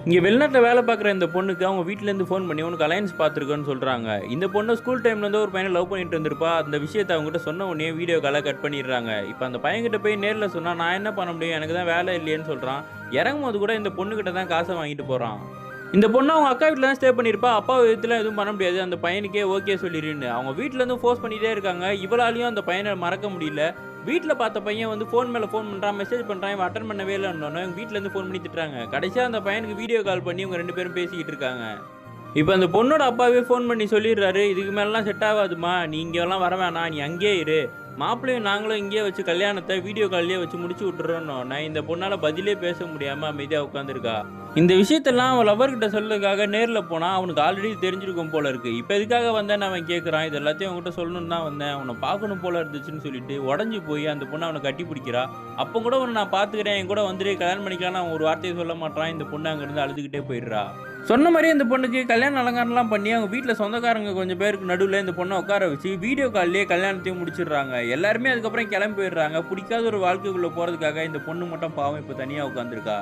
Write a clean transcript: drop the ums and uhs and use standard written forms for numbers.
இங்கே வெளிநாட்டில் வேலை பார்க்குற இந்த பொண்ணுக்கு அவங்க வீட்டிலேருந்து ஃபோன் பண்ணி உனக்கு அலையன்ஸ் பார்த்துருக்கோன்னு சொல்கிறாங்க. இந்த பொண்ணு ஸ்கூல் டைம்லேருந்து ஒரு பையனை லவ் பண்ணிட்டு இருந்திருப்பா. அந்த விஷயத்தை அவங்ககிட்ட சொன்ன உடனே வீடியோ காலை கட் பண்ணிடுறாங்க. இப்போ அந்த பையன்கிட்ட போய் நேரில் சொன்னால் நான் என்ன பண்ண முடியும், எனக்கு தான் வேலை இல்லையேன்னு சொல்கிறான். இறங்கும்போது கூட இந்த பொண்ணுக்கிட்ட தான் காசை வாங்கிட்டு போகிறான். இந்த பொண்ணு அவங்க அக்கா வீட்டில் தான் ஸ்டே பண்ணியிருப்பா. அப்பா விதத்தில் எதுவும் பண்ண முடியாது, அந்த பையனுக்கே ஓகே சொல்லிடுன்னு அவங்க வீட்டிலேருந்து ஃபோர்ஸ் பண்ணிகிட்டே இருக்காங்க. இவளாலையும் அந்த பையனை மறக்க முடியல. வீட்டில் பார்த்த பையன் வந்து ஃபோன் மேலே ஃபோன் பண்ணுறான், மெசேஜ் பண்ணுறான், இவன் அட்டன் பண்ணவே இல்லைன்னு இவங்க வீட்டிலேருந்து ஃபோன் பண்ணி திட்டுறாங்க. கடைசியாக அந்த பையனுக்கு வீடியோ கால் பண்ணி இவங்க 2 பேரும் பேசிக்கிட்டு இருக்காங்க. இப்போ அந்த பொண்ணோட அப்பாவே ஃபோன் பண்ணி சொல்லிடுறாரு, இதுக்கு மேலாம் செட் ஆகாதுமா, நீ இங்கெல்லாம் வர வேணாம், நீ அங்கேயே இரு, மாப்பிள்ளையும் நாங்களும் இங்கேயே வச்சு கல்யாணத்தை வீடியோ கால்லேயே வச்சு முடிச்சு விட்டுறோன்னு இந்த பொண்ணால் பதிலே பேச முடியாமல் அமைதியாக உட்காந்துருக்கா. இந்த விஷயத்தெல்லாம் அவன் லவர்கிட்ட சொல்றதுக்காக நேரில் போனால் அவனுக்கு ஆல்ரெடி தெரிஞ்சிருக்கும் போல இருக்குது. இப்போ எதுக்காக வந்தேன்னு அவன் கேட்குறான். இது எல்லாத்தையும் அவங்ககிட்ட சொல்லணும்னு தான் வந்தேன், அவனை பார்க்கணும் போல இருந்துச்சுன்னு சொல்லிட்டு உடஞ்சி போய் அந்த பொண்ணை அவனை கட்டி பிடிக்கிறா. அப்போ கூட அவனை நான் பார்த்துக்கிறேன், என் கூட வந்துட்டு கல்யாணம் பண்ணிக்கலான்னு அவன் ஒரு வார்த்தையை சொல்ல மாட்டான். இந்த பொண்ணு அங்கேருந்து அழுதுகிட்டே போயிடுறா. சொன்ன மாதிரியே இந்த பொண்ணுக்கு கல்யாண அலங்காரம்லாம் பண்ணி அவங்க வீட்டில் சொந்தக்காரங்க கொஞ்சம் பேருக்கு நடுவில் இந்த பொண்ணை உட்கார வச்சு வீடியோ கால்லேயே கல்யாணத்தையும் முடிச்சிடுறாங்க. எல்லாருமே அதுக்கப்புறம் கிளம்பி போயிடுறாங்க. பிடிக்காத ஒரு வாழ்க்கைக்குள்ளே போகிறதுக்காக இந்த பொண்ணு மட்டும் பாவம் இப்போ தனியாக உட்காந்துருக்கா.